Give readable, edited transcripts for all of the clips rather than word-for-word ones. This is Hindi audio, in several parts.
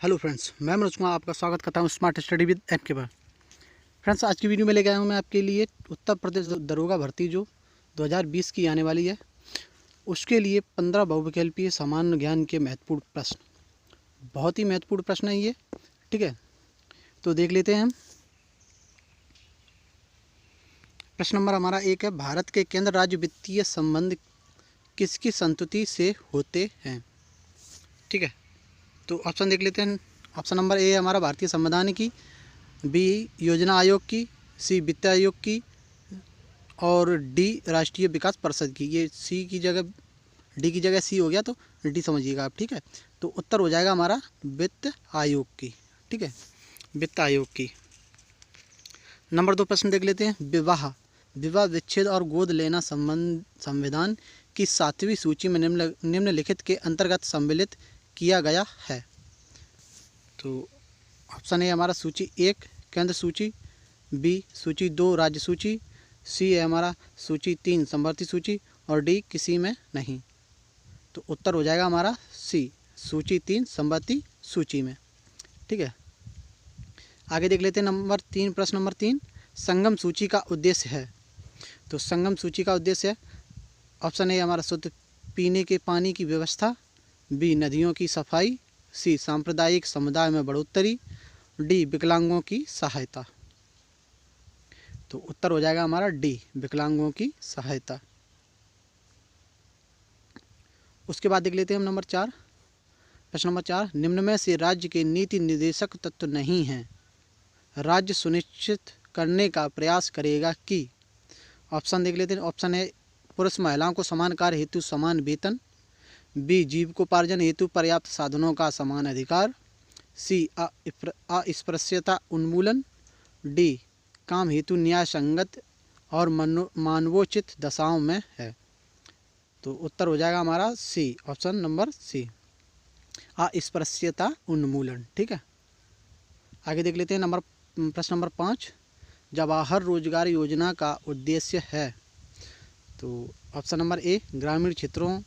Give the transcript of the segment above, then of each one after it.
हेलो फ्रेंड्स, मैं मनोज कुमार आपका स्वागत करता हूं स्मार्ट स्टडी विद एम के पर। फ्रेंड्स, आज की वीडियो में लेके आया हूं मैं आपके लिए उत्तर प्रदेश दरोगा भर्ती जो 2020 की आने वाली है, उसके लिए 15 बहुविकल्पीय सामान्य ज्ञान के महत्वपूर्ण प्रश्न। बहुत ही महत्वपूर्ण प्रश्न है ये, ठीक है। तो देख लेते हैं हम। प्रश्न नंबर हमारा 1 है, भारत के केंद्र राज्य वित्तीय संबंध किसकी संस्तुति से होते हैं, ठीक है। तो ऑप्शन देख लेते हैं। ऑप्शन नंबर ए हमारा भारतीय संविधान की, बी योजना आयोग की, सी वित्त आयोग की और डी राष्ट्रीय विकास परिषद की। ये सी की जगह डी की जगह सी हो गया तो डी समझिएगा आप, ठीक है। तो उत्तर हो जाएगा हमारा वित्त आयोग की, ठीक है, वित्त आयोग की। नंबर 2 प्रश्न देख लेते हैं। विवाह विच्छेद और गोद लेना संविधान की 7वीं सूची में निम्नलिखित के अंतर्गत सम्मिलित किया गया है। तो ऑप्शन ए हमारा सूची 1 केंद्र सूची, बी सूची 2 राज्य सूची, सी है हमारा सूची 3 समवर्ती सूची और डी किसी में नहीं। तो उत्तर हो जाएगा हमारा सी सूची 3 समवर्ती सूची में, ठीक है। आगे देख लेते हैं नंबर 3 प्रश्न नंबर 3, संगम सूची का उद्देश्य है। तो संगम सूची का उद्देश्य है ऑप्शन ए हमारा शुद्ध पीने के पानी की व्यवस्था, बी नदियों की सफाई, सी सांप्रदायिक समुदाय में बढ़ोतरी, डी विकलांगों की सहायता। तो उत्तर हो जाएगा हमारा डी विकलांगों की सहायता। उसके बाद देख लेते हैं हम नंबर 4 प्रश्न नंबर 4, निम्न में से राज्य के नीति निर्देशक तत्व नहीं हैं, राज्य सुनिश्चित करने का प्रयास करेगा कि। ऑप्शन देख लेते हैं। ऑप्शन है पुरुष महिलाओं को समान कार्य हेतु समान वेतन, बी जीविकोपार्जन हेतु पर्याप्त साधनों का समान अधिकार, सी अस्पृश्यता उन्मूलन, डी काम हेतु न्याय संगत और मानवोचित दशाओं में है। तो उत्तर हो जाएगा हमारा सी ऑप्शन नंबर सी अस्पृश्यता उन्मूलन, ठीक है। आगे देख लेते हैं प्रश्न नंबर 5, जवाहर रोजगार योजना का उद्देश्य है। तो ऑप्शन नंबर ए ग्रामीण क्षेत्रों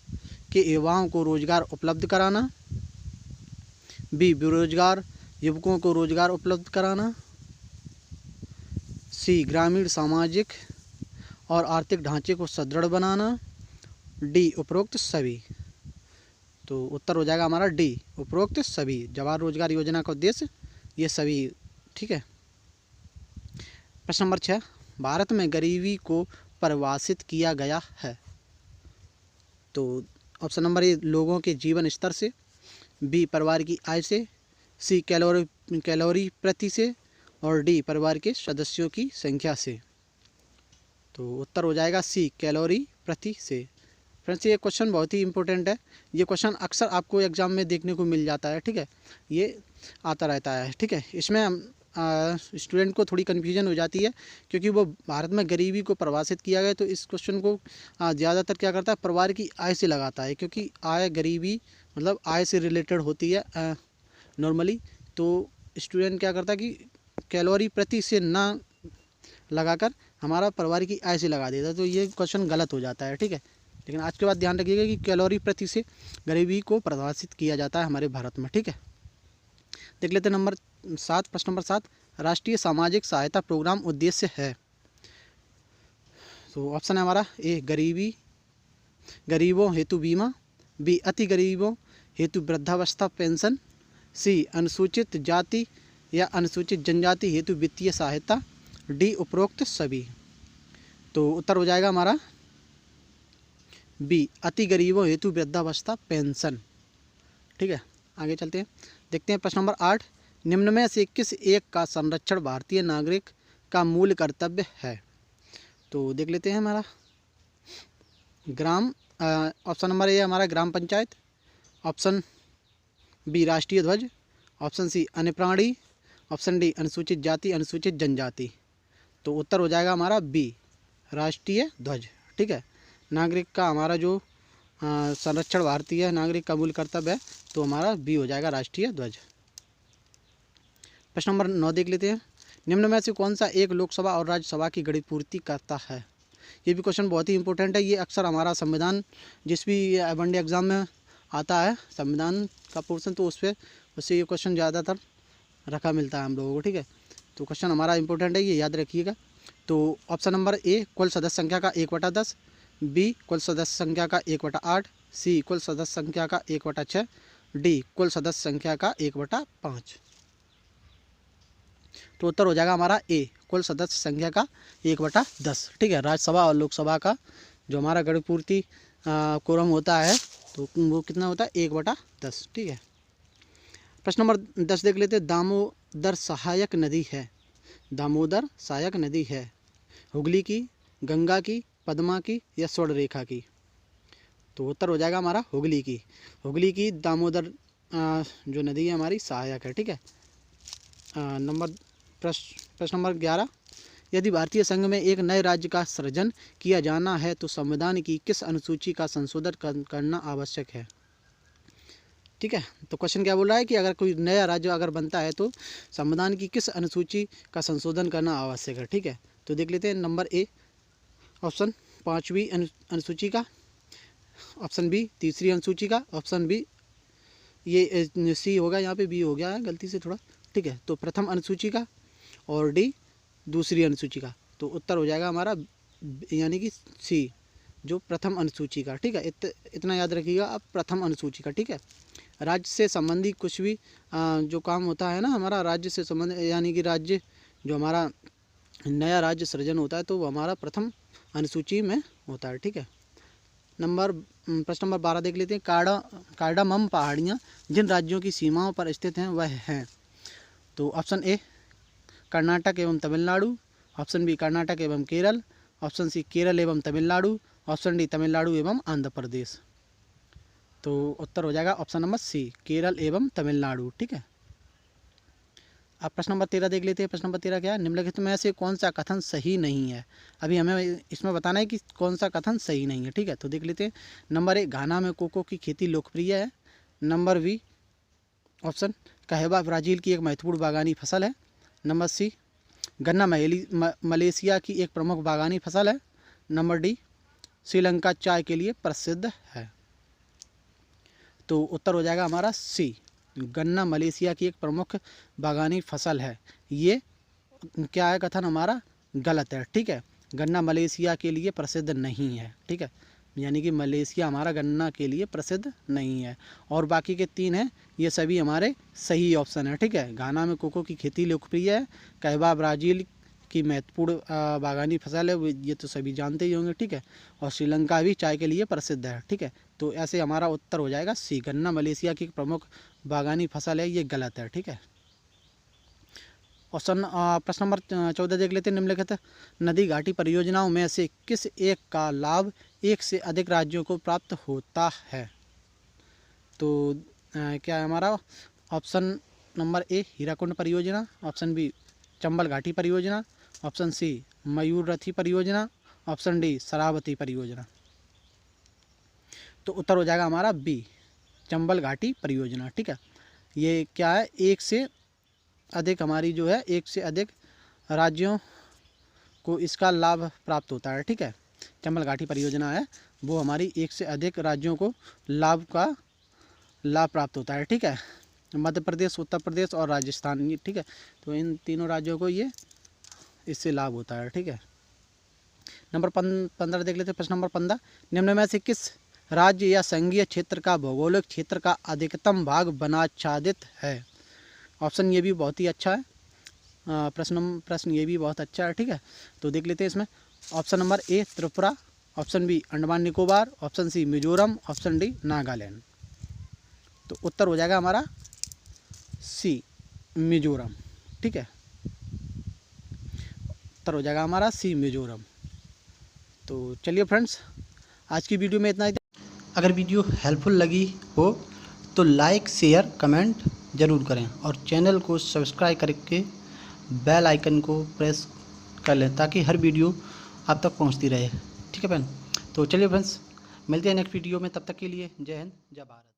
के युवाओं को रोजगार उपलब्ध कराना, बी बेरोजगार युवकों को रोजगार उपलब्ध कराना, सी ग्रामीण सामाजिक और आर्थिक ढांचे को सुदृढ़ बनाना, डी उपरोक्त सभी। तो उत्तर हो जाएगा हमारा डी उपरोक्त सभी। जवाहर रोजगार योजना का उद्देश्य ये सभी, ठीक है। प्रश्न नंबर 6, भारत में गरीबी को परिभाषित किया गया है। तो ऑप्शन नंबर ए लोगों के जीवन स्तर से, बी परिवार की आय से, सी कैलोरी प्रति से और डी परिवार के सदस्यों की संख्या से। तो उत्तर हो जाएगा सी कैलोरी प्रति से। फ्रेंड्स, ये क्वेश्चन बहुत ही इंपॉर्टेंट है। ये क्वेश्चन अक्सर आपको एग्जाम में देखने को मिल जाता है, ठीक है, ये आता रहता है, ठीक है। इसमें स्टूडेंट को थोड़ी कन्फ्यूजन हो जाती है क्योंकि वो भारत में गरीबी को परिभाषित किया गया, तो इस क्वेश्चन को ज़्यादातर क्या करता है परिवार की आय से लगाता है, क्योंकि आय गरीबी मतलब आय से रिलेटेड होती है नॉर्मली। तो स्टूडेंट क्या करता है कि कैलोरी प्रति से ना लगाकर हमारा परिवार की आय से लगा देता है, तो ये क्वेश्चन गलत हो जाता है, ठीक है। लेकिन आज के बाद ध्यान रखिएगा कि कैलोरी प्रति से गरीबी को परिभाषित किया जाता है हमारे भारत में, ठीक है। देख लेते हैं नंबर 7 प्रश्न नंबर 7, राष्ट्रीय सामाजिक सहायता प्रोग्राम उद्देश्य है। तो ऑप्शन है हमारा ए गरीबों हेतु बीमा, बी अति गरीबों हेतु वृद्धावस्था पेंशन, सी अनुसूचित जाति या अनुसूचित जनजाति हेतु वित्तीय सहायता, डी उपरोक्त सभी। तो उत्तर हो जाएगा हमारा बी अति गरीबों हेतु वृद्धावस्था पेंशन, ठीक है। आगे चलते हैं, देखते हैं प्रश्न नंबर 8, निम्न में से किस एक का संरक्षण भारतीय नागरिक का मूल कर्तव्य है। तो देख लेते हैं हमारा ऑप्शन नंबर ए हमारा ग्राम पंचायत, ऑप्शन बी राष्ट्रीय ध्वज, ऑप्शन सी अन्य प्राणी, ऑप्शन डी अनुसूचित जाति अनुसूचित जनजाति। तो उत्तर हो जाएगा हमारा बी राष्ट्रीय ध्वज, ठीक है। नागरिक का हमारा जो संरक्षण भारतीय नागरिक का मूल कर्तव्य है, तो हमारा बी हो जाएगा राष्ट्रीय ध्वज। प्रश्न नंबर 9 देख लेते हैं, निम्न में से कौन सा एक लोकसभा और राज्यसभा की गणित पूर्ति करता है। ये भी क्वेश्चन बहुत ही इंपॉर्टेंट है। ये अक्सर हमारा संविधान जिस भी वनडे एग्जाम में आता है संविधान का पोर्शन, तो उस पर उससे ये क्वेश्चन ज़्यादातर रखा मिलता है हम लोगों को, ठीक है। तो क्वेश्चन हमारा इंपॉर्टेंट है, ये याद रखिएगा। तो ऑप्शन नंबर ए कुल सदस्य संख्या का 1/10, बी कुल सदस्य संख्या का 1/8, सी कुल सदस्य संख्या का 1/6, डी कुल सदस्य संख्या का 1/5। तो उत्तर हो जाएगा हमारा ए कुल सदस्य संख्या का 1/10, ठीक है। राज्यसभा और लोकसभा का जो हमारा गणपूर्ति कोरम होता है तो वो कितना होता है 1/10, ठीक है। प्रश्न नंबर 10 देख लेते हैं। दामोदर सहायक नदी है, दामोदर सहायक नदी है हुगली की, गंगा की, पद्मा की या स्वर्णरेखा की। तो उत्तर हो जाएगा हमारा हुगली की। हुगली की दामोदर जो नदी है हमारी सहायक है, ठीक है। प्रश्न नंबर 11, यदि भारतीय संघ में एक नए राज्य का सृजन किया जाना है तो संविधान की किस अनुसूची का संशोधन करना आवश्यक है, ठीक है। तो क्वेश्चन क्या बोल रहा है कि अगर कोई नया राज्य अगर बनता है तो संविधान की किस अनुसूची का संशोधन करना आवश्यक है, ठीक है। तो देख लेते हैं। नंबर ए ऑप्शन 5वीं अनुसूची का, ऑप्शन बी 3री अनुसूची का, ऑप्शन बी ये सी होगा, यहाँ पे बी हो गया है गलती से थोड़ा, ठीक है। तो प्रथम अनुसूची का और डी 2री अनुसूची का। तो उत्तर हो जाएगा हमारा यानी कि सी जो प्रथम अनुसूची का, ठीक है। इतना याद रखिएगा अब प्रथम अनुसूची का, ठीक है। राज्य से संबंधी कुछ भी जो काम होता है ना हमारा राज्य से संबंधित, यानी कि राज्य जो हमारा नया राज्य सृजन होता है तो वो हमारा प्रथम अनुसूची में होता है, ठीक है। प्रश्न नंबर 12 देख लेते हैं। कार्डामम पहाड़ियाँ जिन राज्यों की सीमाओं पर स्थित हैं वह हैं। तो ऑप्शन ए कर्नाटक एवं तमिलनाडु, ऑप्शन बी कर्नाटक एवं केरल, ऑप्शन सी केरल एवं तमिलनाडु, ऑप्शन डी तमिलनाडु एवं आंध्र प्रदेश। तो उत्तर हो जाएगा ऑप्शन नंबर सी केरल एवं तमिलनाडु, ठीक है। अब प्रश्न नंबर 13 देख लेते हैं। प्रश्न नंबर 13 क्या है, निम्नलिखित में से कौन सा कथन सही नहीं है। अभी हमें इसमें बताना है कि कौन सा कथन सही नहीं है, ठीक है। तो देख लेते हैं। नंबर ए घाना में कोको की खेती लोकप्रिय है। नंबर बी ऑप्शन कहवा ब्राज़ील की एक महत्वपूर्ण बागानी फसल है। नंबर सी गन्ना मलेशिया की एक प्रमुख बागानी फसल है। नंबर डी श्रीलंका चाय के लिए प्रसिद्ध है। तो उत्तर हो जाएगा हमारा सी गन्ना मलेशिया की एक प्रमुख बागानी फसल है। ये क्या है कथन हमारा गलत है, ठीक है। गन्ना मलेशिया के लिए प्रसिद्ध नहीं है, ठीक है। यानी कि मलेशिया हमारा गन्ना के लिए प्रसिद्ध नहीं है। और बाकी के 3 हैं ये सभी हमारे सही ऑप्शन है, ठीक है। घाना में कोको की खेती लोकप्रिय है, कहवा ब्राज़ील की महत्वपूर्ण बागानी फसल है, ये तो सभी जानते ही होंगे, ठीक है। और श्रीलंका भी चाय के लिए प्रसिद्ध है, ठीक है। तो ऐसे हमारा उत्तर हो जाएगा सी गन्ना मलेशिया की प्रमुख बागानी फसल है, ये गलत है, ठीक है। प्रश्न नंबर 14 देख लेते हैं। निम्नलिखित नदी घाटी परियोजनाओं में से किस एक का लाभ एक से अधिक राज्यों को प्राप्त होता है। तो क्या है हमारा ऑप्शन नंबर ए हीराकुंड परियोजना, ऑप्शन बी चंबल घाटी परियोजना, ऑप्शन सी मयूर रथी परियोजना, ऑप्शन डी शरावती परियोजना। तो उत्तर हो जाएगा हमारा बी चंबल घाटी परियोजना, ठीक है। ये क्या है एक से अधिक हमारी जो है एक से अधिक राज्यों को इसका लाभ प्राप्त होता है, ठीक है। चंबल घाटी परियोजना है वो हमारी एक से अधिक राज्यों को लाभ प्राप्त होता है, ठीक है। मध्य प्रदेश, उत्तर प्रदेश और राजस्थान, ये ठीक है। तो इन तीनों राज्यों को ये इससे लाभ होता है, ठीक है। नंबर 15 देख लेते हैं। प्रश्न नंबर 15 निम्न में से किस राज्य या संघीय क्षेत्र का भौगोलिक क्षेत्र का अधिकतम भाग वनाच्छादित है। ऑप्शन ये भी बहुत ही अच्छा है, प्रश्न ये भी बहुत अच्छा है, ठीक है। तो देख लेते हैं इसमें। Option number A Tripura, option B Andaman Nicobar, option C Mizoram, option D Nagaland. तो उत्तर हो जाएगा हमारा सी मिजोरम, ठीक है। उत्तर हो जाएगा हमारा सी मिजोरम। तो चलिए फ्रेंड्स आज की वीडियो में इतना ही। अगर वीडियो हेल्पफुल लगी हो तो लाइक शेयर कमेंट ज़रूर करें और चैनल को सब्सक्राइब करके बेल आइकन को प्रेस कर लें ताकि हर वीडियो आप तक पहुंचती रहे, ठीक है फ्रेंड। तो चलिए फ्रेंड्स मिलते हैं नेक्स्ट वीडियो में, तब तक के लिए जय हिंद जय भारत।